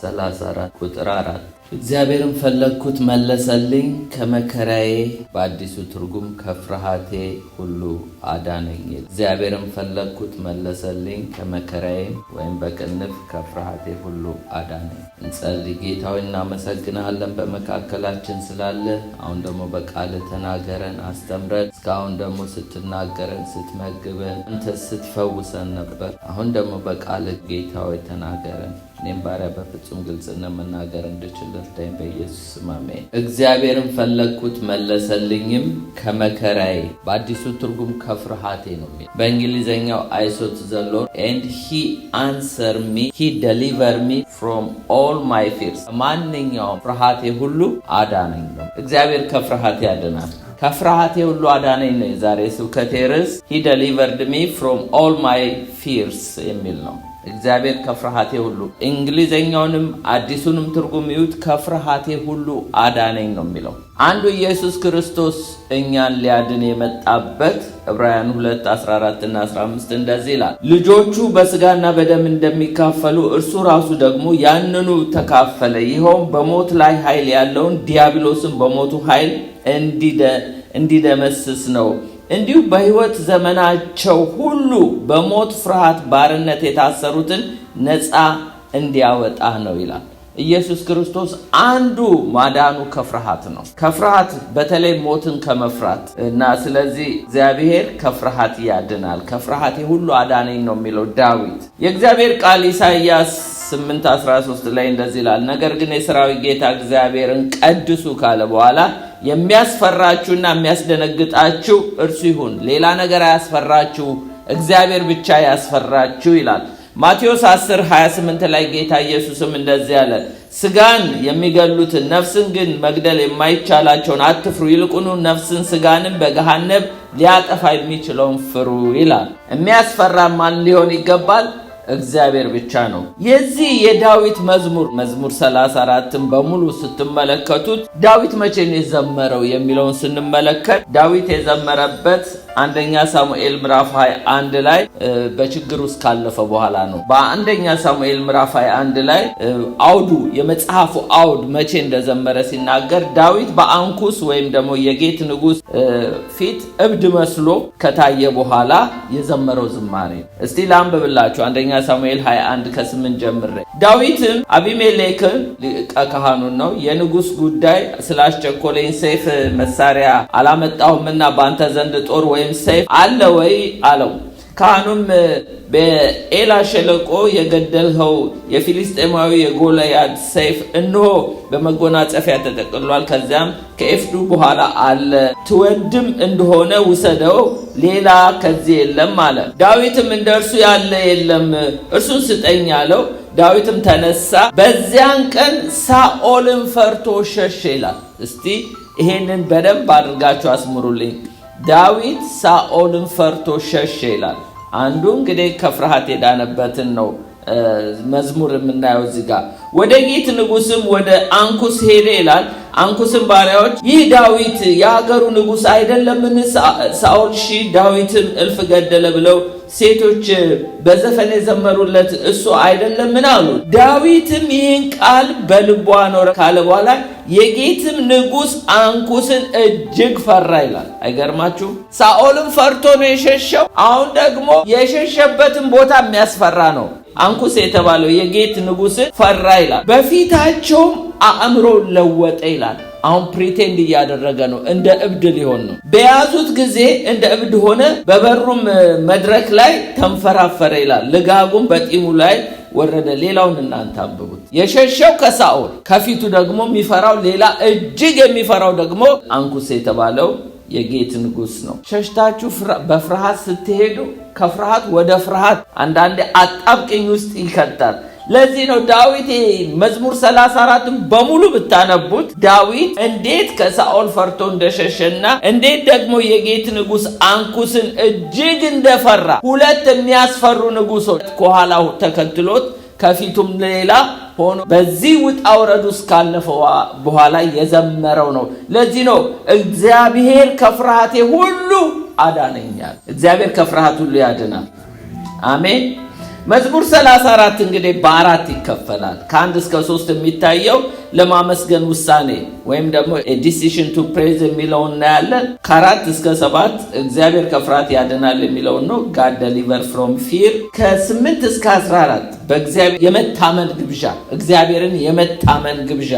34 ቁጥር 4 እግዚአብሔርን ፈለግኩት መለሰልኝ ከመከራዬ በአዲሱ ትርጉም ከፍርሃቴ ሁሉ አዳነኝ። እግዚአብሔርን ፈለግኩት መለሰልኝ ከመከራዬ ወይም በቅንፍ ከፍርሃቴ ሁሉ አዳነኝ። እንጸልይ። ጌታ ሆይ እናመሰግናለን በመካከላችን ስላለ። አሁን ደግሞ በቃል ተናገረን፣ አስተምረን። እስካሁን ደግሞ ስትናገረን ስትመግበን አንተ ስትፈውሰን ነበር። አሁን ደግሞ በቃል ጌታ ሆይ ተናገረን። እኔም ባሪያ በፍጹም ግልጽነት መናገር እንድችል እርዳኝ በኢየሱስ ስም አሜን። እግዚአብሔርን ፈለግኩት መለሰልኝም ከመከራዬ በአዲሱ ትርጉም ከፍርሃቴ ነው የሚል። በእንግሊዘኛው I sought the Lord and he answered me, he delivered me from all my fears። ማንኛውም ፍርሃቴ ሁሉ አዳነኝ ነው። እግዚአብሔር ከፍርሃቴ ያድናል። ከፍርሃቴ ሁሉ አዳነኝ ነው የዛሬ ስብከቴ ርዕስ። he delivered me from all my fears የሚል ነው። እግዚአብሔር ከፍርሃቴ ሁሉ እንግሊዘኛውንም አዲሱንም ትርጉም ይዩት፣ ከፍርሃቴ ሁሉ አዳነኝ ነው የሚለው። አንዱ ኢየሱስ ክርስቶስ እኛን ሊያድን የመጣበት ዕብራውያን 2:14 እና 15 እንደዚህ ይላል፣ ልጆቹ በስጋና በደም እንደሚካፈሉ እርሱ ራሱ ደግሞ ያንኑ ተካፈለ፣ ይኸውም በሞት ላይ ኃይል ያለውን ዲያብሎስን በሞቱ ኃይል እንዲደመስስ ነው። እንዲሁ በሕይወት ዘመናቸው ሁሉ በሞት ፍርሃት ባርነት የታሰሩትን ነፃ እንዲያወጣ ነው ይላል። ኢየሱስ ክርስቶስ አንዱ ማዳኑ ከፍርሃት ነው። ከፍርሃት በተለይ ሞትን ከመፍራት እና ስለዚህ እግዚአብሔር ከፍርሃት ያድናል። ከፍርሃቴ ሁሉ አዳነኝ ነው የሚለው ዳዊት። የእግዚአብሔር ቃል ኢሳይያስ 8:13 ላይ እንደዚህ ይላል፣ ነገር ግን የሠራዊት ጌታ እግዚአብሔርን ቀድሱ ካለ በኋላ የሚያስፈራችሁና የሚያስደነግጣችሁ እርሱ ይሁን፣ ሌላ ነገር አያስፈራችሁ፣ እግዚአብሔር ብቻ ያስፈራችሁ ይላል። ማቴዎስ 10:28 ላይ ጌታ ኢየሱስም እንደዚህ አለ፣ ስጋን የሚገሉትን ነፍስን ግን መግደል የማይቻላቸውን አትፍሩ፣ ይልቁኑ ነፍስን ስጋንም በገሃነም ሊያጠፋ የሚችለውን ፍሩ ይላል። የሚያስፈራ ማን ሊሆን ይገባል? እግዚአብሔር ብቻ ነው። የዚህ የዳዊት መዝሙር 34ን በሙሉ ስትመለከቱት ዳዊት መቼ ነው የዘመረው የሚለውን ስንመለከት ዳዊት የዘመረበት አንደኛ ሳሙኤል ምዕራፍ 21 ላይ በችግር ውስጥ ካለፈ በኋላ ነው። በአንደኛ ሳሙኤል ምዕራፍ 21 ላይ አውዱ የመጽሐፉ አውድ መቼ እንደዘመረ ሲናገር ዳዊት በአንኩስ ወይም ደግሞ የጌት ንጉስ ፊት እብድ መስሎ ከታየ በኋላ የዘመረው ዝማሬ። እስቲ ላንብብላችሁ አንደኛ ሳሙኤል 21:8 ጀምሬ። ዳዊትም አቢሜሌክን ሊቀ ካህኑን ነው የንጉስ ጉዳይ ስላስቸኮለኝ ሰይፍ መሳሪያ አላመጣሁምና በአንተ ዘንድ ጦር ወይም ሰይፍ አለ ወይ አለው። ካህኑም በኤላ ሸለቆ የገደልኸው የፊሊስጤማዊ የጎልያድ ሰይፍ እንሆ በመጎናጸፊያ ተጠቅልሏል፣ ከዚያም ከኤፍዱ በኋላ አለ፣ ትወድም እንደሆነ ውሰደው፣ ሌላ ከዚህ የለም አለ። ዳዊትም እንደርሱ ያለ የለም፣ እርሱን ስጠኝ አለው። ዳዊትም ተነሳ፣ በዚያን ቀን ሳኦልን ፈርቶ ሸሸ ይላል። እስቲ ይሄንን በደንብ አድርጋችሁ አስምሩልኝ። ዳዊት ሳኦልን ፈርቶ ሸሸ ይላል። አንዱ እንግዲህ ከፍርሃት የዳነበትን ነው መዝሙር የምናየው እዚህ ጋር። ወደ ጌት ንጉስም ወደ አንኩስ ሄደ ይላል። አንኩስም ባሪያዎች ይህ ዳዊት የሀገሩ ንጉስ አይደለምን? ሳኦል ዳዊትን እልፍ ገደለ ብለው ሴቶች በዘፈን የዘመሩለት እሱ አይደለምን አሉ። ዳዊትም ይህን ቃል በልቡ አኖረ ካለ በኋላ የጌትም ንጉስ አንኩስን እጅግ ፈራ ይላል። አይገርማችሁ? ሳኦልም ፈርቶ ነው የሸሸው። አሁን ደግሞ የሸሸበትን ቦታ የሚያስፈራ ነው። አንኩስ የተባለው የጌት ንጉስን ፈራ ይላል። በፊታቸውም አእምሮ ለወጠ ይላል። አሁን ፕሪቴንድ እያደረገ ነው፣ እንደ እብድ ሊሆን ነው። በያዙት ጊዜ እንደ እብድ ሆነ፣ በበሩም መድረክ ላይ ተንፈራፈረ ይላል። ልጋጉም በጢሙ ላይ ወረደ። ሌላውን እናንተ አንብቡት። የሸሸው ከሳኦል፣ ከፊቱ ደግሞ የሚፈራው ሌላ፣ እጅግ የሚፈራው ደግሞ አንኩስ የተባለው የጌት ንጉስ ነው። ሸሽታችሁ በፍርሃት ስትሄዱ ከፍርሃት ወደ ፍርሃት አንዳንዴ አጣብቅኝ ውስጥ ይከታል። ለዚህ ነው ዳዊት መዝሙር 34ን በሙሉ ብታነቡት ዳዊት እንዴት ከሳኦል ፈርቶ እንደሸሸና እንዴት ደግሞ የጌት ንጉስ አንኩስን እጅግ እንደፈራ፣ ሁለት የሚያስፈሩ ንጉሶች ከኋላው ተከትሎት ከፊቱም ሌላ ሆኖ በዚህ ውጣ ውረድ ውስጥ ካለፈው በኋላ የዘመረው ነው። ለዚህ ነው እግዚአብሔር ከፍርሃቴ ሁሉ አዳነኛል። እግዚአብሔር ከፍርሃት ሁሉ ያድናል። አሜን። መዝሙር 34 እንግዲህ በአራት ይከፈላል። ከ1 እስከ 3 የሚታየው ለማመስገን ውሳኔ ወይም ደግሞ ዲሲሽን ቱ ፕሬዝ የሚለውን እናያለን። ከ4 እስከ 7 እግዚአብሔር ከፍርሃት ያድናል የሚለውን ነው፣ ጋድ ዴሊቨር ፍሮም ፊር። ከ8 እስከ 14 በእግዚአብሔር የመታመን ግብዣ፣ እግዚአብሔርን የመታመን ግብዣ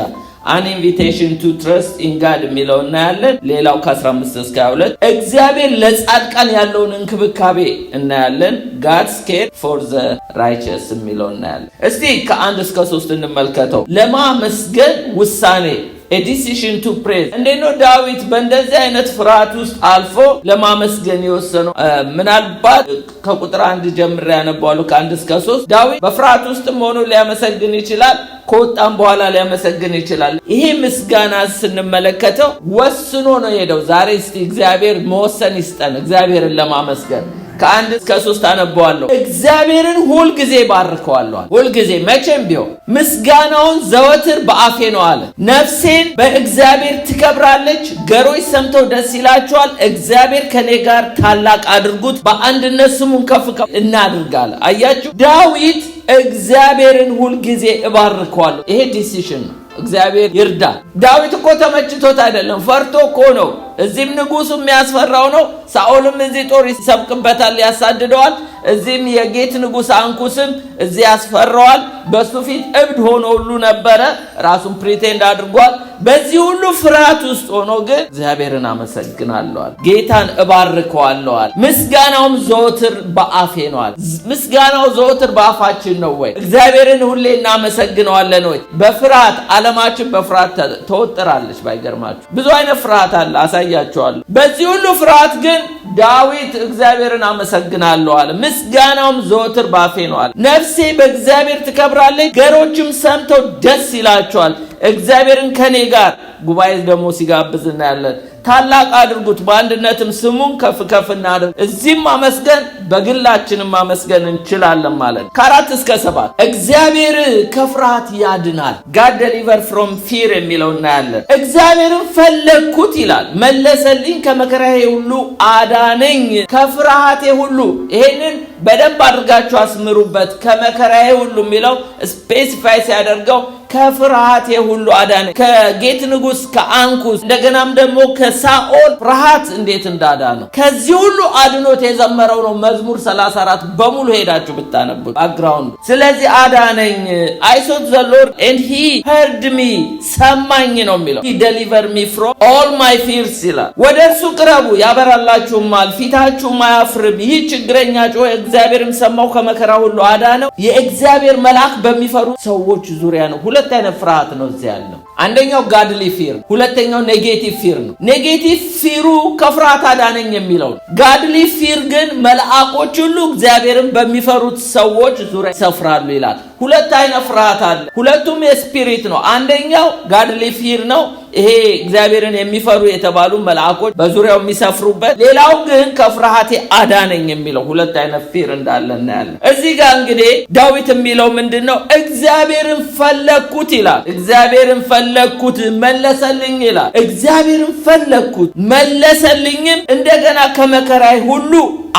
an invitation to trust in God የሚለው እናያለን። ሌላው ከ15 እስከ 22 እግዚአብሔር ለጻድቃን ያለውን እንክብካቤ እናያለን። God's care for the righteous የሚለው እናያለን። እስቲ ከ1 እስከ 3 እንመልከተው። ለማመስገን ውሳኔ a decision to praise። እንደነው ዳዊት በእንደዚህ አይነት ፍርሃት ውስጥ አልፎ ለማመስገን የወሰነው? ምናልባት ከቁጥር 1 ጀምሬ ያነባዋለሁ ከ1 እስከ 3። ዳዊት በፍርሃት ውስጥም ሆኖ ሊያመሰግን ይችላል፣ ከወጣም በኋላ ሊያመሰግን ይችላል። ይሄ ምስጋና ስንመለከተው ወስኖ ነው ሄደው። ዛሬ እስቲ እግዚአብሔር መወሰን ይስጠን እግዚአብሔርን ለማመስገን። ከ1 እስከ 3 አነባዋለሁ። እግዚአብሔርን ሁል ጊዜ ባርከዋለሁ፣ ሁል ጊዜ መቼም ቢሆን ምስጋናውን ዘወትር በአፌ ነው አለ። ነፍሴን በእግዚአብሔር ትከብራለች፣ ገሮች ሰምተው ደስ ይላቸዋል። እግዚአብሔር ከኔ ጋር ታላቅ አድርጉት፣ በአንድነት ስሙን ከፍ እናድርጋለን። አያችሁ፣ ዳዊት እግዚአብሔርን ሁል ጊዜ እባርከዋለሁ። ይሄ ዲሲሽን ነው። እግዚአብሔር ይርዳ። ዳዊት እኮ ተመችቶት አይደለም፣ ፈርቶ እኮ ነው። እዚህም ንጉሱ የሚያስፈራው ነው። ሳኦልም እዚህ ጦር ይሰብቅበታል፣ ያሳድደዋል። እዚህም የጌት ንጉስ አንኩስም እዚህ ያስፈራዋል። በሱ ፊት እብድ ሆኖ ሁሉ ነበረ፣ ራሱን ፕሪቴንድ አድርጓል። በዚህ ሁሉ ፍርሃት ውስጥ ሆኖ ግን እግዚአብሔርን አመሰግናለዋል፣ ጌታን እባርከዋለዋል። ምስጋናውም ዘወትር በአፌ ነዋል። ምስጋናው ዘወትር በአፋችን ነው ወይ? እግዚአብሔርን ሁሌ እናመሰግነዋለን ወይ? በፍርሃት ዓለማችን በፍርሃት ተወጥራለች። ባይገርማችሁ ብዙ አይነት ፍርሃት አለ፣ አሳያችኋለሁ። በዚህ ሁሉ ፍርሃት ግን ዳዊት እግዚአብሔርን አመሰግናለሁ አለ። ምስጋናውም ዘወትር በአፌ ነዋል። ነፍሴ በእግዚአብሔር ትከብራለች፣ ገሮችም ሰምተው ደስ ይላቸዋል። እግዚአብሔርን ከኔ ጋር ጉባኤ ደግሞ ሲጋብዝ እናያለን። ታላቅ አድርጉት፣ በአንድነትም ስሙን ከፍ ከፍ እናድርግ። እዚህም ማመስገን በግላችንም ማመስገን እንችላለን ማለት ነው። ከ4 እስከ 7 እግዚአብሔር ከፍርሃት ያድናል፣ God deliver from fear የሚለው እናያለን። እግዚአብሔርን ፈለግኩት ይላል፣ መለሰልኝ፣ ከመከራዬ ሁሉ አዳነኝ፣ ከፍርሃቴ ሁሉ። ይሄንን በደንብ አድርጋችሁ አስምሩበት። ከመከራዬ ሁሉ የሚለው ስፔሲፋይ ሲያደርገው ከፍርሃቴ ሁሉ አዳነኝ። ከጌት ንጉስ ከአንኩስ እንደገናም ደግሞ ከሳኦል ፍርሃት እንዴት እንዳዳነው ከዚህ ሁሉ አድኖት የዘመረው ነው መዝሙር 34 በሙሉ ሄዳችሁ ብታነቡት ባክግራውንድ። ስለዚህ አዳነኝ፣ I sought the Lord and he heard me፣ ሰማኝ ነው የሚለው። he delivered me from all my fears ይላል። ወደ እርሱ ቅረቡ ያበራላችሁማል፣ ፊታችሁም አያፍርም። ይህ ችግረኛ ጮኸ፣ እግዚአብሔርም ሰማው፣ ከመከራ ሁሉ አዳነው። የእግዚአብሔር መልአክ በሚፈሩ ሰዎች ዙሪያ ነው። ሁለት አይነት ፍርሃት ነው እዚህ ያለው። አንደኛው ጋድሊ ፊር፣ ሁለተኛው ኔጌቲቭ ፊር ነው። ኔጌቲቭ ፊሩ ከፍርሃት አዳነኝ የሚለው። ጋድሊ ፊር ግን መልአኮች ሁሉ እግዚአብሔርን በሚፈሩት ሰዎች ዙሪያ ይሰፍራሉ ይላል። ሁለት አይነት ፍርሃት አለ። ሁለቱም የስፒሪት ነው። አንደኛው ጋድሊ ፊር ነው፣ ይሄ እግዚአብሔርን የሚፈሩ የተባሉ መልአኮች በዙሪያው የሚሰፍሩበት። ሌላው ግን ከፍርሃቴ አዳነኝ የሚለው። ሁለት አይነት ፊር እንዳለ እናያለን። እዚህ ጋር እንግዲህ ዳዊት የሚለው ምንድነው? እግዚአብሔርን ፈለግኩት ይላል። እግዚአብሔርን ፈለግኩት መለሰልኝ ይላል። እግዚአብሔርን ፈለግኩት መለሰልኝም፣ እንደገና ከመከራዬ ሁሉ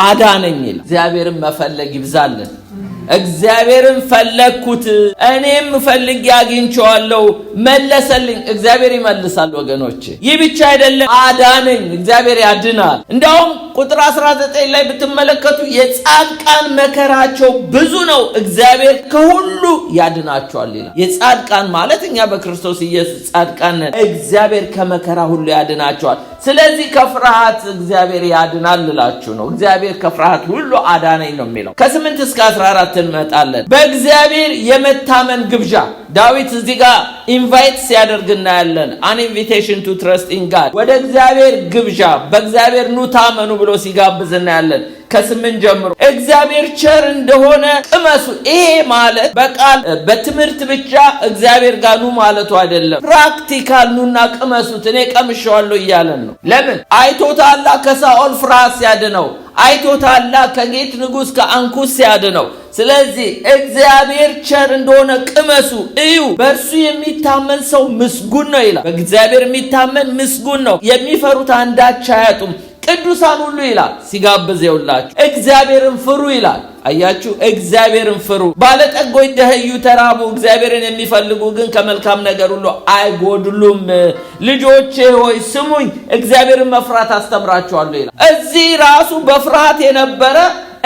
አዳነኝ ይላል። እግዚአብሔርን መፈለግ ይብዛልን። እግዚአብሔርን ፈለግኩት፣ እኔም ፈልጌ አግኝቼዋለሁ፣ መለሰልኝ። እግዚአብሔር ይመልሳል ወገኖቼ። ይህ ብቻ አይደለም፣ አዳነኝ። እግዚአብሔር ያድናል። እንደውም ቁጥር 19 ላይ ብትመለከቱ የጻድቃን መከራቸው ብዙ ነው፣ እግዚአብሔር ከሁሉ ያድናቸዋል ይላል። የጻድቃን ማለት እኛ በክርስቶስ ኢየሱስ ጻድቃን ነን። እግዚአብሔር ከመከራ ሁሉ ያድናቸዋል። ስለዚህ ከፍርሃት እግዚአብሔር ያድናል ልላችሁ ነው። እግዚአብሔር ከፍርሃት ሁሉ አዳነኝ ነው የሚለው። ከ8 እስከ 14 እንመጣለን። በእግዚአብሔር የመታመን ግብዣ ዳዊት እዚህ ጋር ኢንቫይት ሲያደርግ እናያለን። አን ኢንቪቴሽን ቱ ትረስት ኢን ጋድ፣ ወደ እግዚአብሔር ግብዣ፣ በእግዚአብሔር ኑ ታመኑ ብሎ ሲጋብዝ እናያለን። ከ8 ጀምሮ እግዚአብሔር ቸር እንደሆነ ቅመሱ። ይሄ ማለት በቃል በትምህርት ብቻ እግዚአብሔር ጋር ኑ ማለቱ አይደለም። ፕራክቲካል ኑና ቅመሱት፣ እኔ ቀምሼዋለሁ እያለን ነው። ለምን? አይቶታላ ከሳኦል ፍርሃት ሲያድነው፣ አይቶታላ ከጌት ንጉስ ከአንኩስ ሲያድነው። ስለዚህ እግዚአብሔር ቸር እንደሆነ ቅመሱ፣ እዩ። በእርሱ የሚታመን ሰው ምስጉን ነው ይላል። በእግዚአብሔር የሚታመን ምስጉን ነው። የሚፈሩት አንዳች አያጡም። ቅዱሳን ሁሉ ይላል ሲጋብዝ ይውላችሁ እግዚአብሔርን ፍሩ ይላል። አያችሁ፣ እግዚአብሔርን ፍሩ። ባለጠጎች ደኸዩ፣ ተራቡ፣ እግዚአብሔርን የሚፈልጉ ግን ከመልካም ነገር ሁሉ አይጎድሉም። ልጆቼ ሆይ ስሙኝ፣ እግዚአብሔርን መፍራት አስተምራችኋለሁ ይላል። እዚህ ራሱ በፍርሃት የነበረ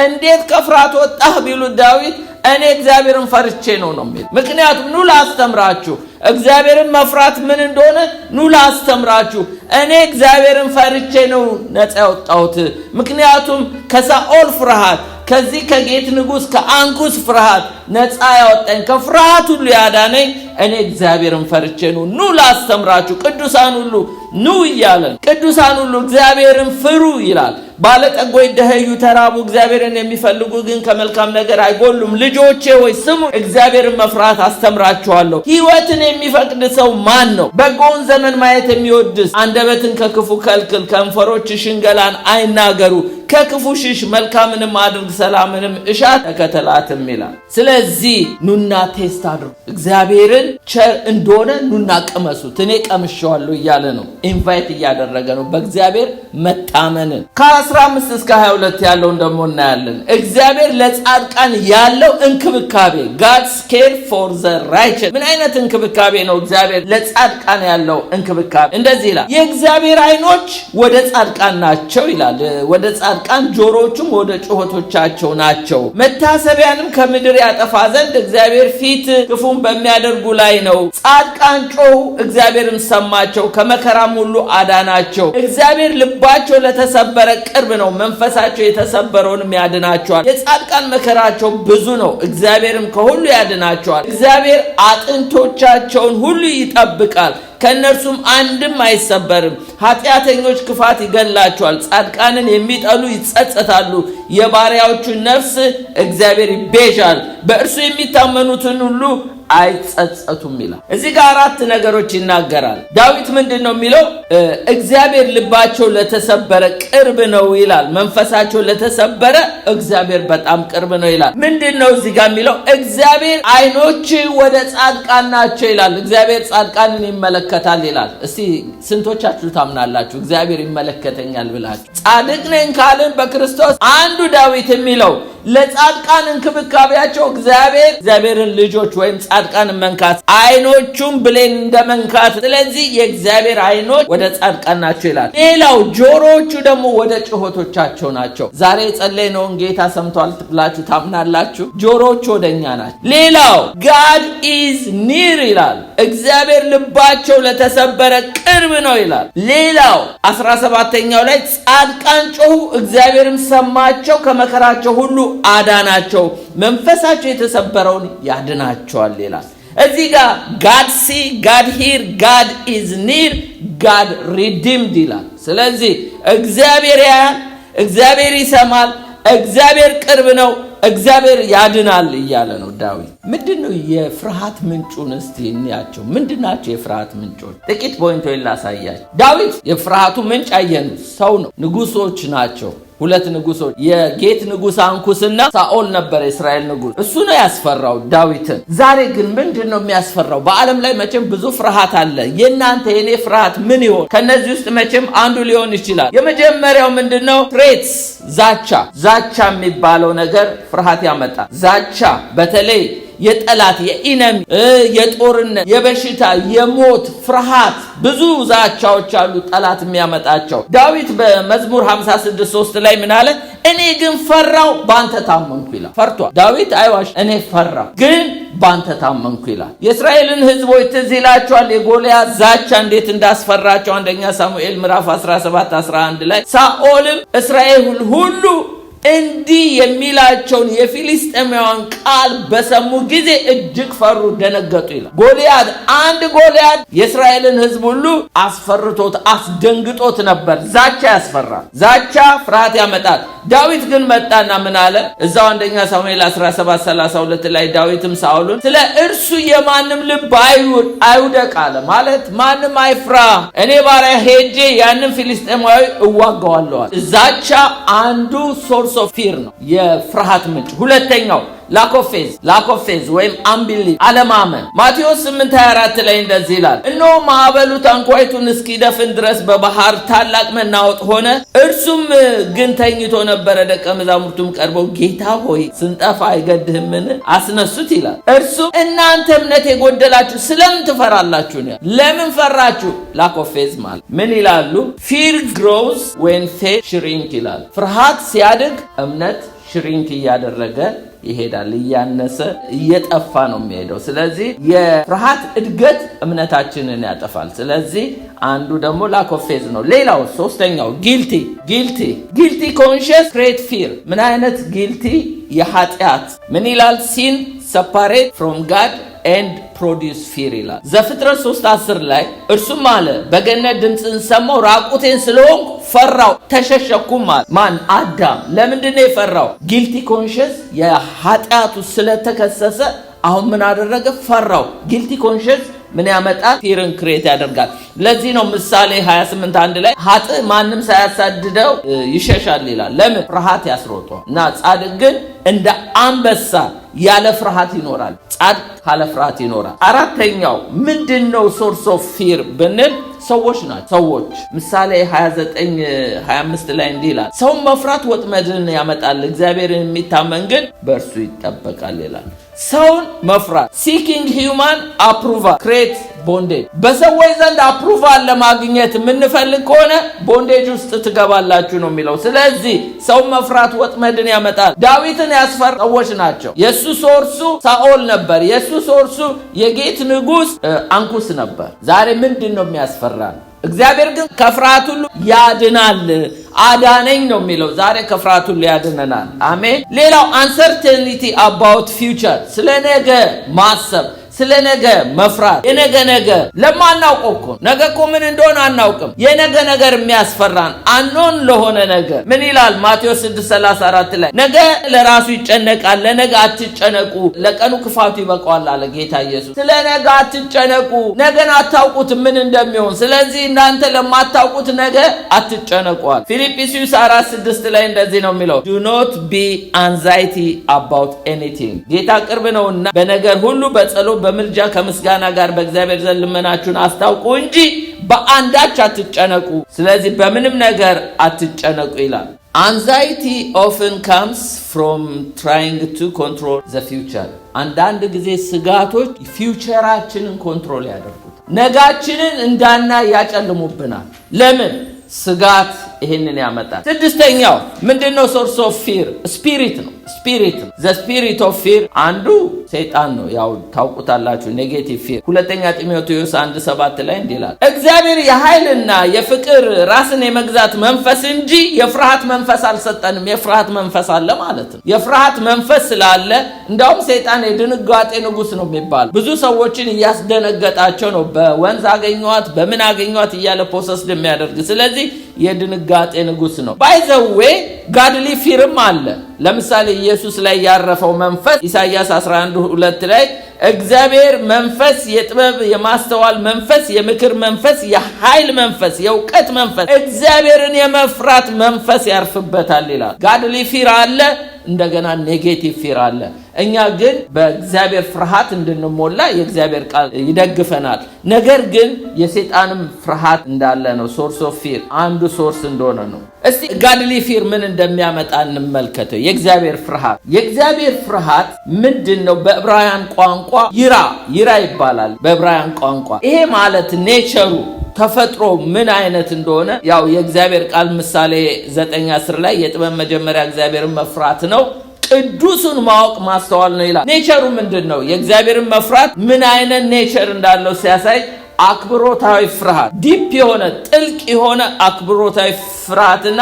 እንዴት ከፍርሃት ወጣህ ቢሉት ዳዊት እኔ እግዚአብሔርን ፈርቼ ነው የሚል። ምክንያቱም ኑ ላስተምራችሁ፣ እግዚአብሔርን መፍራት ምን እንደሆነ ኑ ላስተምራችሁ። እኔ እግዚአብሔርን ፈርቼ ነው ነፃ ያወጣሁት። ምክንያቱም ከሳኦል ፍርሃት፣ ከዚህ ከጌት ንጉሥ ከአንኩስ ፍርሃት ነፃ ያወጣኝ፣ ከፍርሃት ሁሉ ያዳነኝ እኔ እግዚአብሔርን ፈርቼ ነው። ኑ ላስተምራችሁ፣ ቅዱሳን ሁሉ ኑ እያለን፣ ቅዱሳን ሁሉ እግዚአብሔርን ፍሩ ይላል። ባለጠጎች ደኸዩ፣ ተራቡ፣ እግዚአብሔርን የሚፈልጉ ግን ከመልካም ነገር አይጎሉም። ልጆቼ ሆይ ስሙ፣ እግዚአብሔርን መፍራት አስተምራችኋለሁ። ሕይወትን የሚፈቅድ ሰው ማን ነው? በጎውን ዘመን ማየት የሚወድስ አንደበትን ከክፉ ከልክል፣ ከንፈሮች ሽንገላን አይናገሩ። ከክፉ ሽሽ፣ መልካምንም አድርግ፣ ሰላምንም እሻ፣ ተከተላትም ይላል። ስለዚህ ኑና ቴስት አድርጉ፣ እግዚአብሔርን ቸር እንደሆነ ኑና ቅመሱት። እኔ ቀምሼዋለሁ እያለ ነው፣ ኢንቫይት እያደረገ ነው በእግዚአብሔር መታመንን። ከ15 እስከ 22 ያለውን ደግሞ እናያለን። እግዚአብሔር ለጻድቃን ያለው እንክብካቤ፣ God's care for the righteous። ምን አይነት እንክብካቤ ነው እግዚአብሔር ለጻድቃን ያለው እንክብካቤ? እንደዚህ ይላል፣ የእግዚአብሔር ዓይኖች ወደ ጻድቃን ናቸው ይላል። ወደ ጻድቃን ጆሮዎቹም ወደ ጩኸቶቻቸው ናቸው። መታሰቢያንም ከምድር ያጠፋ ዘንድ እግዚአብሔር ፊት ክፉን በሚያደርጉ ላይ ነው። ጻድቃን ጮኹ፣ እግዚአብሔርም ሰማቸው፣ ከመከራም ሁሉ አዳናቸው። እግዚአብሔር ልባቸው ለተሰበረ ቅርብ ነው፣ መንፈሳቸው የተሰበረውንም ያድናቸዋል። የጻድቃን መከራቸው ብዙ ነው፣ እግዚአብሔርም ከሁሉ ያድናቸዋል። እግዚአብሔር አጥንቶቻቸውን ሁሉ ይጠብቃል፣ ከእነርሱም አንድም አይሰበርም። ኃጢአተኞች ክፋት ይገላቸዋል፣ ጻድቃንን የሚጠሉ ይጸጸታሉ። የባሪያዎቹን ነፍስ እግዚአብሔር ይቤዣል፣ በእርሱ የሚታመኑትን ሁሉ አይጸጸቱም ይላል። እዚህ ጋር 4 ነገሮች ይናገራል። ዳዊት ምንድን ነው የሚለው? እግዚአብሔር ልባቸው ለተሰበረ ቅርብ ነው ይላል። መንፈሳቸው ለተሰበረ እግዚአብሔር በጣም ቅርብ ነው ይላል። ምንድን ነው እዚህ ጋር የሚለው? እግዚአብሔር ዓይኖች ወደ ጻድቃን ናቸው ይላል። እግዚአብሔር ጻድቃንን ይመለከታል ይላል። እስቲ ስንቶቻችሁ ታምናላችሁ እግዚአብሔር ይመለከተኛል ብላችሁ? ጻድቅ ነኝ ካልን በክርስቶስ አንዱ ዳዊት የሚለው ለጻድቃን እንክብካቤያቸው እግዚአብሔርን ልጆች ወይም ጻድቃንን መንካት፣ ዓይኖቹም ብሌን እንደ መንካት። ስለዚህ የእግዚአብሔር ዓይኖች ወደ ጻድቃን ናቸው ይላል። ሌላው ጆሮዎቹ ደግሞ ወደ ጩኸቶቻቸው ናቸው። ዛሬ የጸለይነውን ጌታ ሰምቷል ብላችሁ ታምናላችሁ? ጆሮዎቹ ወደኛ ናቸው። ሌላው God is near ይላል። እግዚአብሔር ልባቸው ለተሰበረ ቅርብ ነው ይላል። ሌላው 17ኛው ላይ ጻድቃን ጮኹ፣ እግዚአብሔርም ሰማቸው፣ ከመከራቸው ሁሉ አዳናቸው፣ መንፈሳቸው የተሰበረውን ያድናቸዋል ይላል። እዚህ ጋር God see, God hear, God is near, God redeemed ይላል። ስለዚህ እግዚአብሔር ያያል፣ እግዚአብሔር ይሰማል፣ እግዚአብሔር ቅርብ ነው፣ እግዚአብሔር ያድናል እያለ ነው ዳዊት። ምንድነው የፍርሃት ምንጩን እስቲ እንያቸው? ምንድናቸው የፍርሃት ምንጮች? ጥቂት ፖይንቶች ላሳያችሁ። ዳዊት የፍርሃቱ ምንጭ አየን፣ ሰው ነው፣ ንጉሶች ናቸው። 2 ንጉሶች፣ የጌት ንጉሥ አንኩስና ሳኦል ነበር የእስራኤል ንጉሥ። እሱ ነው ያስፈራው ዳዊትን። ዛሬ ግን ምንድነው የሚያስፈራው? በዓለም ላይ መቼም ብዙ ፍርሃት አለ። የናንተ የኔ ፍርሃት ምን ይሆን? ከነዚህ ውስጥ መቼም አንዱ ሊሆን ይችላል። የመጀመሪያው ምንድነው? ትሬትስ፣ ዛቻ የሚባለው ነገር ፍርሃት ያመጣል። ዛቻ በተለይ የጠላት የኢነሚ የጦርነት የበሽታ የሞት ፍርሃት ብዙ ዛቻዎች አሉ ጠላት የሚያመጣቸው። ዳዊት በመዝሙር 56:3 ላይ ምን አለ? እኔ ግን ፈራው ባንተ ታመንኩ ይላል። ፈርቷል ዳዊት አይዋሽ። እኔ ፈራው ግን ባንተ ታመንኩ ይላል። የእስራኤልን ሕዝቦች ትዝ ይላቸዋል የጎልያድ ዛቻ እንዴት እንዳስፈራቸው። አንደኛ ሳሙኤል ምዕራፍ 17:11 ላይ ሳኦልም እስራኤል ሁሉ እንዲህ የሚላቸውን የፊሊስጤማውያን ቃል በሰሙ ጊዜ እጅግ ፈሩ፣ ደነገጡ ይላል። ጎልያድ የእስራኤልን ሕዝብ ሁሉ አስፈርቶት አስደንግጦት ነበር። ዛቻ ያስፈራል። ዛቻ ፍርሃት ያመጣል። ዳዊት ግን መጣና ምን አለ? እዛው አንደኛ ሳሙኤል 17:32 ላይ ዳዊትም ሳኦልን ስለ እርሱ የማንም ልብ አይውደቅ አለ። ማለት ማንም አይፍራ፣ እኔ ባሪያ ሄጄ ያንን ፊሊስጤማዊ እዋጋዋለሁ። ዛቻ አንዱ ሶርስ ኦፍ ፊር ነው፣ የፍርሃት ምንጭ። ሁለተኛው ላኮፌዝ ወይም አንቢሊቭ አለማመን። ማቴዎስ 8:24 ላይ እንደዚህ ይላል፣ እነሆ ማዕበሉ ታንኳይቱን እስኪደፍን ድረስ በባህር ታላቅ መናወጥ ሆነ፣ እርሱም ግን ተኝቶ ነበረ። ደቀ መዛሙርቱም ቀርበው ጌታ ሆይ ስንጠፋ አይገድህምን? አስነሱት ይላል። እርሱም እናንተ እምነት የጎደላችሁ ስለምን ትፈራላችሁ? ለምን ፈራችሁ? ላኮፌዝ ማለት ምን ይላሉ? ፊር ግሮውስ ዌን ፌዝ ሽሪንክ ይላል። ፍርሃት ሲያድግ እምነት ሽሪንክ እያደረገ ይሄዳል፣ እያነሰ እየጠፋ ነው የሚሄደው። ስለዚህ የፍርሃት እድገት እምነታችንን ያጠፋል። ስለዚህ አንዱ ደግሞ ላኮፌዝ ነው። ሌላው ሶስተኛው ጊልቲ ኮንሽስ ክሬት ፊር። ምን አይነት ጊልቲ? የኃጢአት ምን ይላል? ሲን ሰፓሬት ፍሮም ጋድ ኤንድ ፕሮዲውስ ፊር ይላል። ዘፍጥረት 3:10 ላይ እርሱም አለ በገነት ድምፅን ሰማው፣ ራቁቴን ስለሆንኩ ፈራው ተሸሸኩም አለ። ማን? አዳም። ለምንድን ነው የፈራው? ጊልቲ ኮንሽስ የኃጢአቱ ስለተከሰሰ አሁን ምን አደረገ? ፈራው። ጊልቲ ኮንሽስ ምን ያመጣል? ፊርን ክሬት ያደርጋል። ለዚህ ነው ምሳሌ 28:1 ላይ ኃጥእ ማንም ሳያሳድደው ይሸሻል ይላል። ለምን? ፍርሃት ያስሮጠዋል። እና ጻድቅ ግን እንደ አንበሳ ያለ ፍርሃት ይኖራል። ጻድቅ ካለ ፍርሃት ይኖራል። አራተኛው ምንድነው ሶርስ ኦፍ ፊር ብንል ሰዎች ናቸው። ሰዎች ምሳሌ 29:25 ላይ እንዲህ ይላል፣ ሰውን መፍራት ወጥመድን ያመጣል፣ እግዚአብሔርን የሚታመን ግን በእርሱ ይጠበቃል ይላል። ሰውን መፍራት ሲኪንግ ሂውማን አፕሩቫል ክሬት ቦንዴጅ። በሰዎች ዘንድ አፕሩቫል ለማግኘት የምንፈልግ ከሆነ ቦንዴጅ ውስጥ ትገባላችሁ ነው የሚለው። ስለዚህ ሰውን መፍራት ወጥመድን ያመጣል። ዳዊትን ያስፈራ ሰዎች ናቸው። የሱ ሶርሱ ሳኦል ነበር። የሱ ሶርሱ የጌት ንጉስ አንኩስ ነበር። ዛሬ ምንድን ነው የሚያስፈራን? እግዚአብሔር ግን ከፍርሃት ሁሉ ያድናል። አዳነኝ ነው የሚለው። ዛሬ ከፍርሃት ሁሉ ያድነናል። አሜን። ሌላው አንሰርቴኒቲ አባውት ፊውቸር፣ ስለ ነገ ማሰብ፣ ስለ ነገ መፍራት። የነገ ነገር ለማናውቀው እኮ ነገ እኮ ምን እንደሆነ አናውቅም። የነገ ነገር የሚያስፈራን አንኖን ለሆነ ነገር ምን ይላል? ማቴዎስ 6:34 ላይ ነገ ለራሱ ይጨነቃል፣ ለነገ አትጨነቁ፣ ለቀኑ ክፋቱ ይበቃዋል አለ ጌታ ኢየሱስ። ስለ ነገ አትጨነቁ፣ ነገን አታውቁት ምን እንደሚሆን። ስለዚህ እናንተ ለማታውቁት ነገ አትጨነቁዋል። ፊልጵስዩስ 4:6 ላይ እንደዚህ ነው የሚለው፣ do not be anxiety about anything። ጌታ ቅርብ ነውና በነገር ሁሉ በጸሎት በምልጃ ከምስጋና ጋር በእግዚአብሔር ዘንድ ልመናችሁን አስታውቁ እንጂ በአንዳች አትጨነቁ። ስለዚህ በምንም ነገር አትጨነቁ ይላል። Anxiety often comes from trying to control the future። አንዳንድ ጊዜ ስጋቶች ፊውቸራችንን ኮንትሮል ያደርጉት፣ ነጋችንን እንዳና ያጨልሙብናል። ለምን? ስጋት ይሄንን ያመጣል። ስድስተኛው ምንድነው? ሶርስ ኦፍ ፊር ስፒሪት ነው። ዘ ስፒሪት ኦፍ ፊር አንዱ ሰይጣን ነው። ያው ታውቁታላችሁ፣ ኔጌቲቭ ፊር። ሁለተኛ ጢሞቴዎስ 1:7 ላይ እንዲህ ይላል፣ እግዚአብሔር የኃይልና የፍቅር ራስን የመግዛት መንፈስ እንጂ የፍርሃት መንፈስ አልሰጠንም። የፍርሃት መንፈስ አለ ማለት ነው። የፍርሃት መንፈስ ስላለ እንዳውም ሰይጣን የድንጋጤ ንጉስ ነው የሚባል፣ ብዙ ሰዎችን እያስደነገጣቸው ነው። በወንዝ አገኘዋት በምን አገኘዋት እያለ ፖሰስ የሚያደርግ። ስለዚህ የድንጋጤ ንጉስ ነው። ባይ ዘ ዌይ ጋድሊ ፊርም አለ። ለምሳሌ ኢየሱስ ላይ ያረፈው መንፈስ ኢሳይያስ 11:2 ላይ እግዚአብሔር መንፈስ፣ የጥበብ የማስተዋል መንፈስ፣ የምክር መንፈስ፣ የኃይል መንፈስ፣ የእውቀት መንፈስ፣ እግዚአብሔርን የመፍራት መንፈስ ያርፍበታል ይላል። ጋድሊ ፊር አለ፣ እንደገና ኔጌቲቭ ፊር አለ። እኛ ግን በእግዚአብሔር ፍርሃት እንድንሞላ የእግዚአብሔር ቃል ይደግፈናል። ነገር ግን የሰይጣንም ፍርሃት እንዳለ ነው። ሶርስ ኦፍ ፊር አንዱ ሶርስ እንደሆነ ነው። እስቲ ጋድሊ ፊር ምን እንደሚያመጣ እንመልከተው። የእግዚአብሔር ፍርሃት ምንድነው? በዕብራውያን ቋንቋ ይራ ይባላል። በዕብራውያን ቋንቋ ይሄ ማለት ኔቸሩ ተፈጥሮ ምን አይነት እንደሆነ ያው የእግዚአብሔር ቃል ምሳሌ 9:10 ላይ የጥበብ መጀመሪያ እግዚአብሔርን መፍራት ነው፣ ቅዱሱን ማወቅ ማስተዋል ነው ይላል። ኔቸሩ ምንድነው? የእግዚአብሔርን መፍራት ምን አይነት ኔቸር እንዳለው ሲያሳይ አክብሮታዊ ፍርሃት፣ ዲፕ የሆነ ጥልቅ የሆነ አክብሮታዊ ፍርሃትና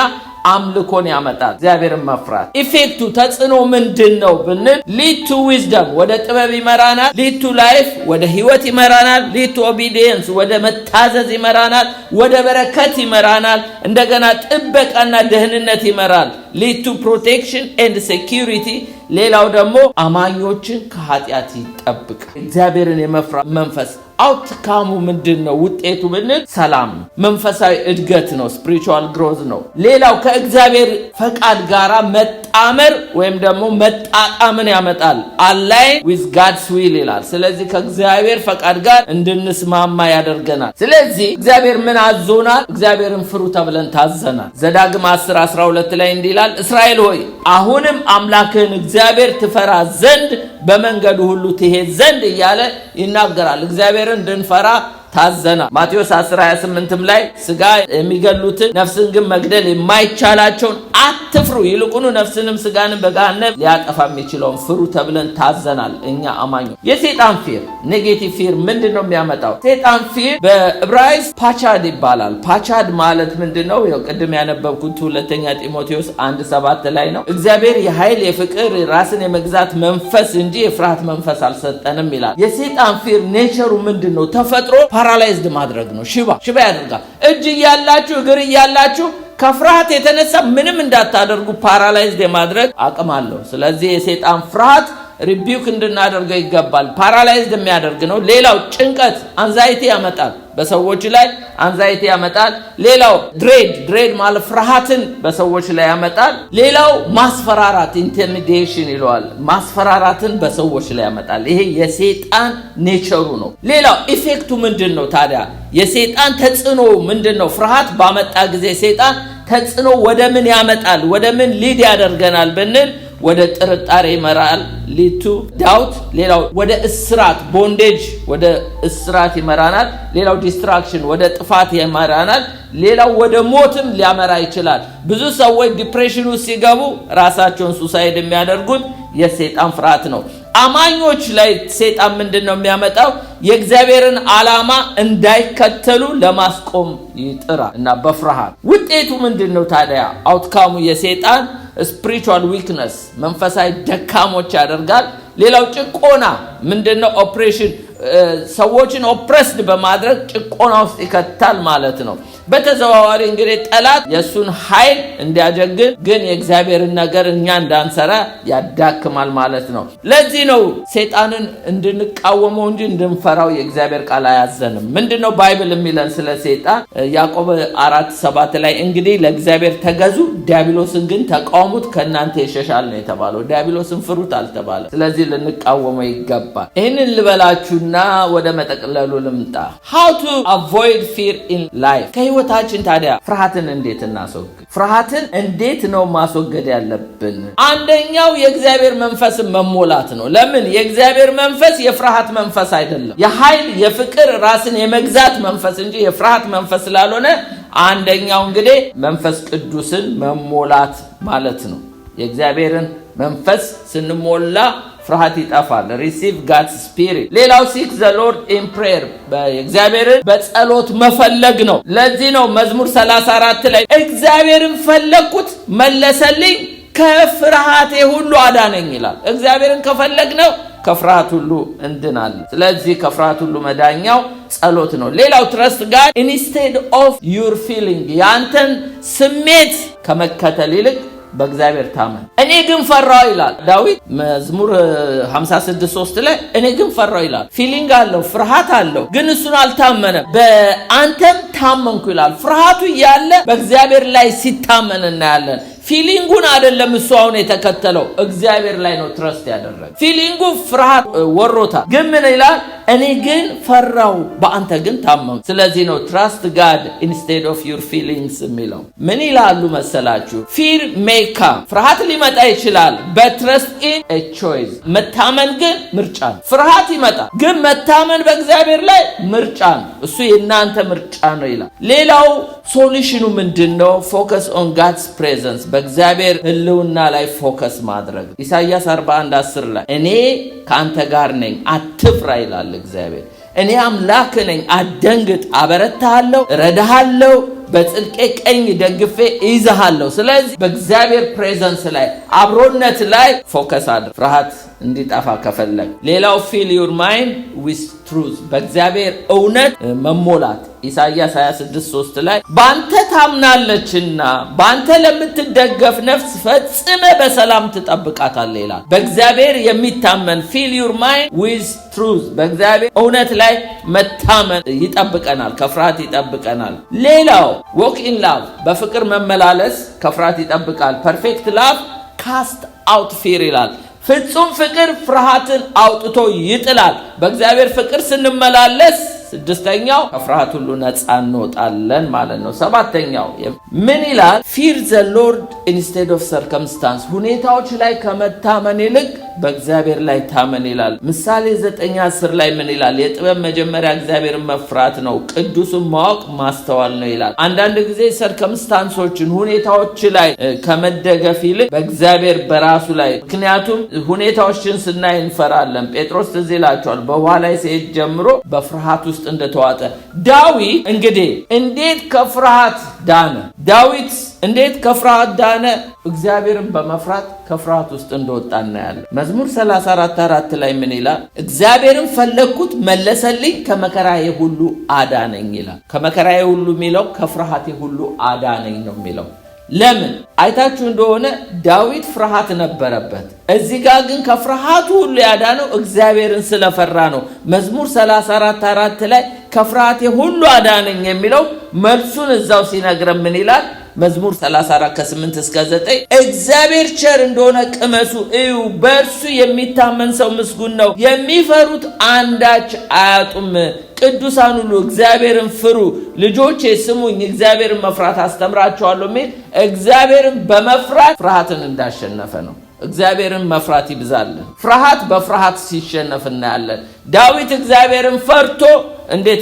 አምልኮን ያመጣል። እግዚአብሔርን መፍራት ኢፌክቱ ተጽዕኖ ምንድነው ብንል ሊድ ቱ ዊዝደም ወደ ጥበብ ይመራናል። ሊድ ቱ ላይፍ ወደ ህይወት ይመራናል። ሊድ ቱ ኦቢዲየንስ ወደ መታዘዝ ይመራናል። ወደ በረከት ይመራናል። እንደገና ጥበቃና ደህንነት ይመራል። ሊድ ቱ ፕሮቴክሽን ኤንድ ሴኩሪቲ። ሌላው ደግሞ አማኞችን ከኃጢአት ጠብቅ። እግዚአብሔርን የመፍራት መንፈስ አውትካሙ ምንድነው? ውጤቱ ብንል ሰላም ነው፣ መንፈሳዊ እድገት ነው፣ ስፒሪቹዋል ግሮዝ ነው። ሌላው ከእግዚአብሔር ፈቃድ ጋራ መጣመር ወይም ደግሞ መጣጣምን ያመጣል። አላይን ዊዝ ጋድስ ዊል ይላል። ስለዚህ ከእግዚአብሔር ፈቃድ ጋር እንድንስማማ ያደርገናል። ስለዚህ እግዚአብሔር ምን አዞናል? እግዚአብሔርን ፍሩ ተብለን ታዘናል። ዘዳግም 10:12 ላይ እንዲህ ይላል፣ እስራኤል ሆይ አሁንም አምላክህን እግዚአብሔር ትፈራ ዘንድ በመንገዱ ሁሉ ትሄድ ዘንድ እያለ ይናገራል። እግዚአብሔርን እንድንፈራ ታዘናል። ማቴዎስ 10:28 ላይ ስጋ የሚገሉትን ነፍስን ግን መግደል የማይቻላቸውን አትፍሩ፣ ይልቁኑ ነፍስንም ስጋንም በገሃነም ሊያጠፋ የሚችለውን ፍሩ ተብለን ታዘናል። እኛ አማኞች የሰይጣን ፊር ኔጌቲቭ ፊር ምንድነው የሚያመጣው? ሰይጣን ፊር በዕብራይስጥ ፓቻድ ይባላል። ፓቻድ ማለት ምንድነው? ቅድም ያነበብኩት ሁለተኛ ጢሞቴዎስ 1:7 ላይ ነው። እግዚአብሔር የኃይል የፍቅር ራስን የመግዛት መንፈስ እንጂ የፍርሃት መንፈስ አልሰጠንም ይላል። የሰይጣን ፊር ኔቸሩ ምንድነው? ተፈጥሮ ፓራላይዝድ ማድረግ ነው። ሽባ ያደርጋል። እጅ እያላችሁ እግር እያላችሁ ከፍርሃት የተነሳ ምንም እንዳታደርጉ ፓራላይዝድ የማድረግ አቅም አለው። ስለዚህ የሰይጣን ፍርሃት ሪቢውክ እንድናደርገው ይገባል። ፓራላይዝድ የሚያደርግ ነው። ሌላው ጭንቀት አንዛይቲ ያመጣል። በሰዎች ላይ አንዛይቲ ያመጣል። ሌላው ድሬድ ማለት ፍርሃትን በሰዎች ላይ ያመጣል። ሌላው ማስፈራራት ኢንቲሚዴሽን ይለዋል። ማስፈራራትን በሰዎች ላይ ያመጣል። ይሄ የሰይጣን ኔቸሩ ነው። ሌላው ኢፌክቱ ምንድን ነው ታዲያ? የሰይጣን ተጽዕኖ ምንድን ነው? ፍርሃት ባመጣ ጊዜ ሰይጣን ተጽዕኖ ወደ ምን ያመጣል? ወደ ምን ሊድ ያደርገናል ብንል ወደ ጥርጣሬ ይመራል፣ ሊቱ ዳውት። ሌላው ወደ እስራት ቦንዴጅ፣ ወደ እስራት ይመራናል። ሌላው ዲስትራክሽን ወደ ጥፋት ይመራናል። ሌላው ወደ ሞትም ሊያመራ ይችላል። ብዙ ሰዎች ዲፕሬሽን ውስጥ ሲገቡ ራሳቸውን ሱሳይድ የሚያደርጉት የሰይጣን ፍርሃት ነው። አማኞች ላይ ሰይጣን ምንድነው የሚያመጣው? የእግዚአብሔርን ዓላማ እንዳይከተሉ ለማስቆም ይጥራል እና በፍርሃት ውጤቱ ምንድነው ታዲያ? አውትካሙ የሰይጣን ስፒሪቹዋል ዊክነስ መንፈሳዊ ደካሞች ያደርጋል። ሌላው ጭቆና ምንድነው? ኦፕሬሽን ሰዎችን ኦፕሬስድ በማድረግ ጭቆና ውስጥ ይከታል ማለት ነው። በተዘዋዋሪ እንግዲህ ጠላት የሱን ኃይል እንዲያጀግን ግን የእግዚአብሔርን ነገር እኛ እንዳንሰራ ያዳክማል ማለት ነው። ለዚህ ነው ሰይጣንን እንድንቃወመው እንጂ እንድንፈራው የእግዚአብሔር ቃል አያዘንም። ምንድነው ባይብል የሚለን ስለ ሰይጣን? ያዕቆብ 4:7 ላይ እንግዲህ ለእግዚአብሔር ተገዙ፣ ዲያብሎስን ግን ተቃውሙት ከእናንተ ይሸሻል ነው የተባለው። ዲያብሎስን ፍሩት አልተባለም። ስለዚህ ልንቃወመው ይገባል። ይህንን ልበላችሁና ወደ መጠቅለሉ ልምጣ። how to avoid fear in life። ህይወታችን ታዲያ ፍርሃትን እንዴት እናስወግድ? ፍርሃትን እንዴት ነው ማስወገድ ያለብን? አንደኛው የእግዚአብሔር መንፈስን መሞላት ነው። ለምን? የእግዚአብሔር መንፈስ የፍርሃት መንፈስ አይደለም። የኃይል የፍቅር ራስን የመግዛት መንፈስ እንጂ የፍርሃት መንፈስ ስላልሆነ አንደኛው እንግዲህ መንፈስ ቅዱስን መሞላት ማለት ነው። የእግዚአብሔርን መንፈስ ስንሞላ ፍርሃት ይጠፋል። receive God's spirit። ሌላው seek the Lord in prayer እግዚአብሔርን በጸሎት መፈለግ ነው። ለዚህ ነው መዝሙር 34 ላይ እግዚአብሔርን ፈለግኩት መለሰልኝ ከፍርሃቴ ሁሉ አዳነኝ ይላል። እግዚአብሔርን ከፈለግነው ከፍርሃት ሁሉ እንድናለን። ስለዚህ ከፍርሃት ሁሉ መዳኛው ጸሎት ነው። ሌላው trust God instead of your feeling። ያንተን ስሜት ከመከተል ይልቅ በእግዚአብሔር ታመን። እኔ ግን ፈራው ይላል ዳዊት መዝሙር 56:3 ላይ እኔ ግን ፈራው ይላል። ፊሊንግ አለው፣ ፍርሃት አለው፣ ግን እሱን አልታመነም። በአንተም ታመንኩ ይላል። ፍርሃቱ ያለ በእግዚአብሔር ላይ ሲታመን እናያለን። ፊሊንጉን አይደለም እሱ አሁን የተከተለው እግዚአብሔር ላይ ነው ትረስት ያደረገ። ፊሊንጉ ፍርሃት ወሮታል፣ ግን ምን ይላል? እኔ ግን ፈራው በአንተ ግን ታመንኩ። ስለዚህ ነው ትራስት ጋድ ኢንስቴድ ኦፍ ዩር ፊሊንግስ የሚለው። ምን ይላሉ መሰላችሁ? ፊር ሜይ ካም፣ ፍርሃት ሊመጣ ይችላል፣ በት ትረስት ኢን ኤ ቾይስ፣ መታመን ግን ምርጫ ነው። ፍርሃት ይመጣል፣ ግን መታመን በእግዚአብሔር ላይ ምርጫ ነው። እሱ የእናንተ ምርጫ ነው ይላል። ሌላው ሶሉሽኑ ምንድነው? ፎከስ ኦን ጋድስ ፕሬዘንስ፣ በእግዚአብሔር ህልውና ላይ ፎከስ ማድረግ። ኢሳይያስ 41:10 ላይ እኔ ከአንተ ጋር ነኝ አትፍራ ይላል እግዚአብሔር። እኔ አምላክ ነኝ አትደንግጥ፣ አበረታሃለሁ፣ እረዳሃለሁ፣ በጽድቄ ቀኝ ደግፌ ይዘሃለሁ። ስለዚህ በእግዚአብሔር ፕሬዘንስ ላይ አብሮነት ላይ ፎከስ አድርግ ፍርሃት እንዲጠፋ ከፈለግ። ሌላው ፊል ዩር ማይንድ ዊዝ ትሩዝ በእግዚአብሔር እውነት መሞላት። ኢሳይያስ 26:3 ላይ በአንተ ታምናለችና በአንተ ለምትደገፍ ነፍስ ፈጽመ በሰላም ትጠብቃታለህ ይላል። በእግዚአብሔር የሚታመን ፊል ዩር ማይንድ ዊዝ ትሩዝ በእግዚአብሔር እውነት ላይ መታመን ይጠብቀናል፣ ከፍርሃት ይጠብቀናል። ሌላው ዎክ ኢን ላቭ በፍቅር መመላለስ ከፍርሃት ይጠብቃል። ፐርፌክት ላቭ ካስት አውት ፊር ይላል። ፍጹም ፍቅር ፍርሃትን አውጥቶ ይጥላል። በእግዚአብሔር ፍቅር ስንመላለስ ስድስተኛው ከፍርሃት ሁሉ ነፃ እንወጣለን ማለት ነው። ሰባተኛው ምን ይላል? ፊር ዘ ሎርድ ኢንስቴድ ኦፍ ሰርከምስታንስ ሁኔታዎች ላይ ከመታመን ይልቅ በእግዚአብሔር ላይ ታመን ይላል። ምሳሌ 9:10 ላይ ምን ይላል? የጥበብ መጀመሪያ እግዚአብሔርን መፍራት ነው፣ ቅዱሱን ማወቅ ማስተዋል ነው ይላል። አንዳንድ ጊዜ ሰርከምስታንሶችን ሁኔታዎች ላይ ከመደገፍ ይልቅ በእግዚአብሔር በራሱ ላይ ምክንያቱም ሁኔታዎችን ስናይ እንፈራለን። ጴጥሮስ ትዝ ይላቸዋል በውሃ ላይ ሲሄድ ጀምሮ በፍርሃት ውስጥ እንደተዋጠ። ዳዊት እንግዲህ እንዴት ከፍርሃት ዳነ? ዳዊት እንዴት ከፍርሃት ዳነ? እግዚአብሔርን በመፍራት ከፍርሃት ውስጥ እንደወጣ እናያለን። መዝሙር 34:4 ላይ ምን ይላል? እግዚአብሔርን ፈለግኩት መለሰልኝ፣ ከመከራዬ ሁሉ አዳነኝ ይላል። ከመከራዬ ሁሉ የሚለው ከፍርሃቴ ሁሉ አዳነኝ ነው የሚለው። ለምን አይታችሁ እንደሆነ ዳዊት ፍርሃት ነበረበት። እዚህ ጋር ግን ከፍርሃቱ ሁሉ ያዳነው እግዚአብሔርን ስለፈራ ነው። መዝሙር 34:4 ላይ ከፍርሃቴ ሁሉ አዳነኝ የሚለው መልሱን እዛው ሲነግረን ምን ይላል? መዝሙር 34:8-9 እግዚአብሔር ቸር እንደሆነ ቅመሱ እዩ፣ በእርሱ የሚታመን ሰው ምስጉን ነው። የሚፈሩት አንዳች አያጡም። ቅዱሳን ሁሉ እግዚአብሔርን ፍሩ። ልጆቼ ስሙኝ፣ እግዚአብሔርን መፍራት አስተምራቸዋለሁ የሚል እግዚአብሔርን በመፍራት ፍርሃትን እንዳሸነፈ ነው። እግዚአብሔርን መፍራት ይብዛልን። ፍርሃት በፍርሃት ሲሸነፍ እናያለን። ዳዊት እግዚአብሔርን ፈርቶ እንዴት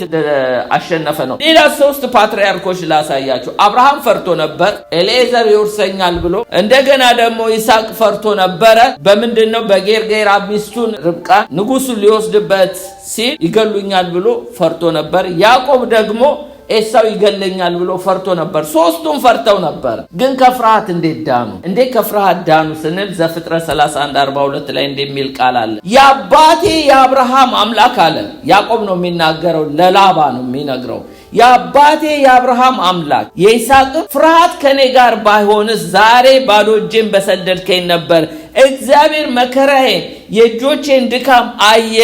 አሸነፈ ነው። ሌላ 3 ፓትርያርኮች ላሳያችሁ። አብርሃም ፈርቶ ነበር፣ ኤሊኤዘር ይወርሰኛል ብሎ። እንደገና ደግሞ ይስሐቅ ፈርቶ ነበረ። በምንድነው? በጌርጌራ ሚስቱን ርብቃ ንጉሱ ሊወስድበት ሲል ይገሉኛል ብሎ ፈርቶ ነበር። ያዕቆብ ደግሞ ኤሳው ይገለኛል ብሎ ፈርቶ ነበር። 3ቱም ፈርተው ነበር። ግን ከፍርሃት እንዴት ዳኑ? እንዴት ከፍርሃት ዳኑ ስንል ዘፍጥረት 31:42 ላይ እንደሚል ቃል አለ። የአባቴ የአብርሃም አምላክ አለ። ያዕቆብ ነው የሚናገረው፣ ለላባ ነው የሚነግረው። የአባቴ የአብርሃም አምላክ የይስሐቅ ፍርሃት ከኔ ጋር ባይሆንስ ዛሬ ባዶ እጄን በሰደድከኝ ነበር። እግዚአብሔር መከራዬን የእጆቼን ድካም አየ፣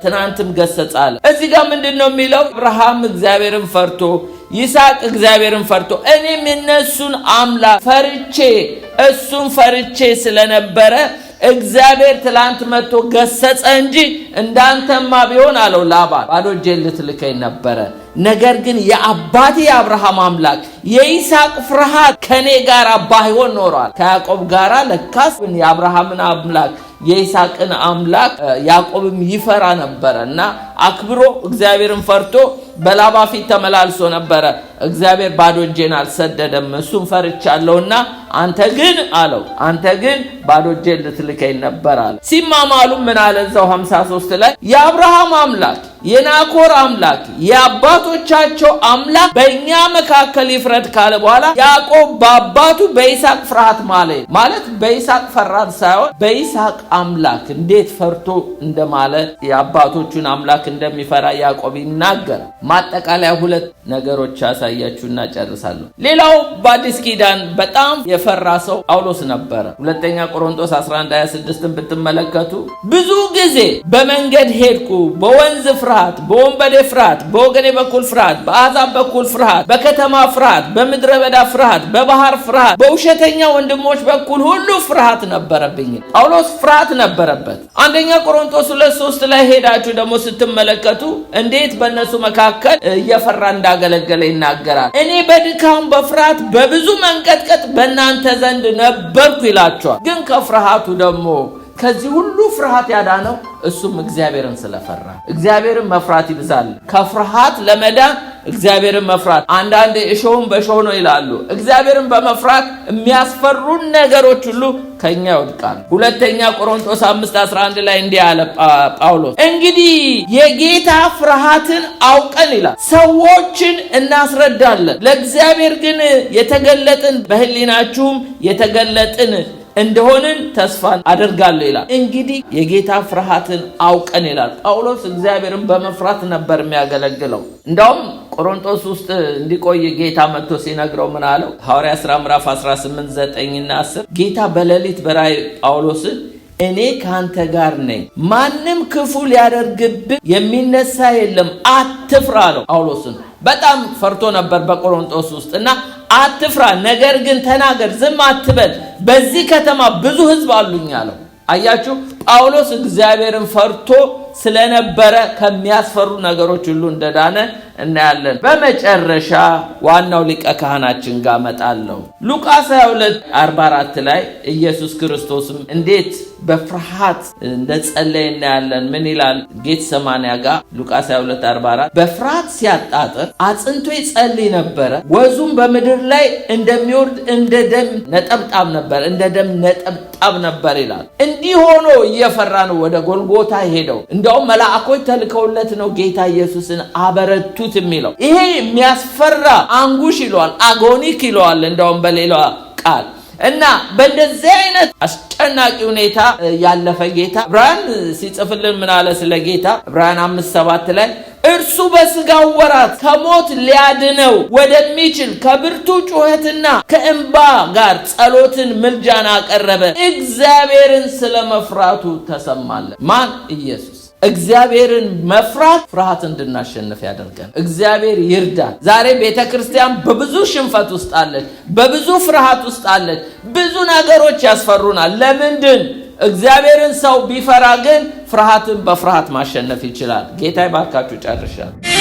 ትናንትም ገሰጻለ። እዚህ ጋር ምንድነው የሚለው? አብርሃም እግዚአብሔርን ፈርቶ ይስሐቅ እግዚአብሔርን ፈርቶ እኔም የነሱን አምላክ ፈርቼ እሱን ፈርቼ ስለነበረ እግዚአብሔር ትላንት መጥቶ ገሰጸ እንጂ እንዳንተማ ቢሆን አለው ላባን ባዶ እጄን ልትልከኝ ነበረ። ነገር ግን የአባቴ የአብርሃም አምላክ የይስሐቅ ፍርሃት ከኔ ጋር ባይሆን ኖሯል። ከያዕቆብ ጋር ለካስ የአብርሃምን አምላክ የይስሐቅን አምላክ ያዕቆብም ይፈራ ነበረ እና አክብሮ እግዚአብሔርን ፈርቶ በላባ ፊት ተመላልሶ ነበረ። እግዚአብሔር ባዶ እጄን አልሰደደም፣ እሱን ፈርቻለሁና አንተ ግን አለው፣ አንተ ግን ባዶ እጄን ልትልከኝ ነበር አለ። ሲማማሉ ምን አለ እዛው 53 ላይ የአብርሃም አምላክ የናኮር አምላክ የአባቶቻቸው አምላክ በእኛ መካከል ይፍረድ ካለ በኋላ ያዕቆብ በአባቱ በይስሐቅ ፍርሃት ማለት በይስሐቅ ፈራት ሳይሆን በይስሐቅ አምላክ እንዴት ፈርቶ እንደማለ የአባቶቹን አምላክ እንደሚፈራ ያዕቆብ ይናገር። ማጠቃለያ 2 ነገሮች ያሳያችሁና ጨርሳለሁ። ሌላው በአዲስ ኪዳን በጣም የፈራ ሰው ጳውሎስ ነበረ። 2 ቆሮንቶስ 11:26 ብትመለከቱ ብዙ ጊዜ በመንገድ ሄድኩ፣ በወንዝ ፍርሃት፣ በወንበዴ ፍርሃት፣ በወገኔ በኩል ፍርሃት፣ በአሕዛብ በኩል ፍርሃት፣ በከተማ ፍርሃት፣ በምድረ በዳ ፍርሃት፣ በባህር ፍርሃት፣ በውሸተኛ ወንድሞች በኩል ሁሉ ፍርሃት ነበረብኝ። ጳውሎስ ፍርሃት ነበረበት። 1 ቆሮንቶስ 2:3 ላይ ሄዳችሁ ደግሞ ስትመለከቱ እንዴት በእነሱ መካከል እየፈራ እንዳገለገለ ይናገራል። እኔ በድካም በፍርሃት በብዙ መንቀጥቀጥ በእናንተ ዘንድ ነበርኩ ይላቸዋል። ግን ከፍርሃቱ ደግሞ ከዚህ ሁሉ ፍርሃት ያዳነው እሱም እግዚአብሔርን ስለፈራ። እግዚአብሔርን መፍራት ይብዛል። ከፍርሃት ለመዳን እግዚአብሔርን መፍራት። አንዳንድ እሾህም በእሾህ ነው ይላሉ። እግዚአብሔርን በመፍራት የሚያስፈሩን ነገሮች ሁሉ ከኛ ይወድቃሉ። ሁለተኛ ቆሮንቶስ 5:11 ላይ እንዲህ አለ ጳውሎስ፣ እንግዲህ የጌታ ፍርሃትን አውቀን ይላል ሰዎችን እናስረዳለን፣ ለእግዚአብሔር ግን የተገለጥን በሕሊናችሁም የተገለጥን እንደሆንን ተስፋ አደርጋለሁ ይላል። እንግዲህ የጌታ ፍርሃትን አውቀን ይላል ጳውሎስ። እግዚአብሔርን በመፍራት ነበር የሚያገለግለው። እንዳውም ቆሮንቶስ ውስጥ እንዲቆይ ጌታ መጥቶ ሲነግረው ምን አለው? ሐዋርያት ሥራ ምዕራፍ 18:9 እና 10 ጌታ በሌሊት በራእይ ጳውሎስን እኔ ካንተ ጋር ነኝ፣ ማንም ክፉ ሊያደርግብህ የሚነሳ የለም፣ አትፍራ አለው ጳውሎስን። በጣም ፈርቶ ነበር በቆሮንቶስ ውስጥ እና አትፍራ፣ ነገር ግን ተናገር፣ ዝም አትበል፣ በዚህ ከተማ ብዙ ሕዝብ አሉኝ አለው። አያችሁ፣ ጳውሎስ እግዚአብሔርን ፈርቶ ስለነበረ ከሚያስፈሩ ነገሮች ሁሉ እንደዳነ እናያለን። በመጨረሻ ዋናው ሊቀ ካህናችን ጋር መጣለሁ። ሉቃስ 22:44 ላይ ኢየሱስ ክርስቶስም እንዴት በፍርሃት እንደጸለየ እናያለን። ምን ይላል? ጌቴሰማኒ ጋር ሉቃስ 22:44 በፍርሃት ሲያጣጥር አጽንቶ ይጸልይ ነበረ፣ ወዙም በምድር ላይ እንደሚወርድ እንደ ደም ነጠብጣብ ነበር ይላል። እንዲህ ሆኖ እየፈራ ነው ወደ ጎልጎታ ሄደው። እንደውም መላእክቶች ተልከውለት ነው ጌታ ኢየሱስን አበረቱት የሚለው። ይሄ የሚያስፈራ አንጉሽ ይለዋል፣ አጎኒክ ይለዋል እንደውም በሌላ ቃል። እና በእንደዚህ አይነት አስጨናቂ ሁኔታ ያለፈ ጌታ ዕብራውያን ሲጽፍልን ምን አለ ስለ ጌታ? ዕብራውያን 5:7 ላይ እርሱ በሥጋው ወራት ከሞት ሊያድነው ወደሚችል ከብርቱ ጩኸትና ከእንባ ጋር ጸሎትን ምልጃን አቀረበ፣ እግዚአብሔርን ስለመፍራቱ ተሰማለን። ማን? ኢየሱስ። እግዚአብሔርን መፍራት ፍርሃት እንድናሸንፍ ያደርጋል። እግዚአብሔር ይርዳል። ዛሬ ቤተክርስቲያን በብዙ ሽንፈት ውስጥ አለች፣ በብዙ ፍርሃት ውስጥ አለች። ብዙ ነገሮች ያስፈሩናል። ለምንድን? እግዚአብሔርን ሰው ቢፈራ ግን ፍርሃትን በፍርሃት ማሸነፍ ይችላል። ጌታ ይባርካችሁ። ጨርሻለሁ።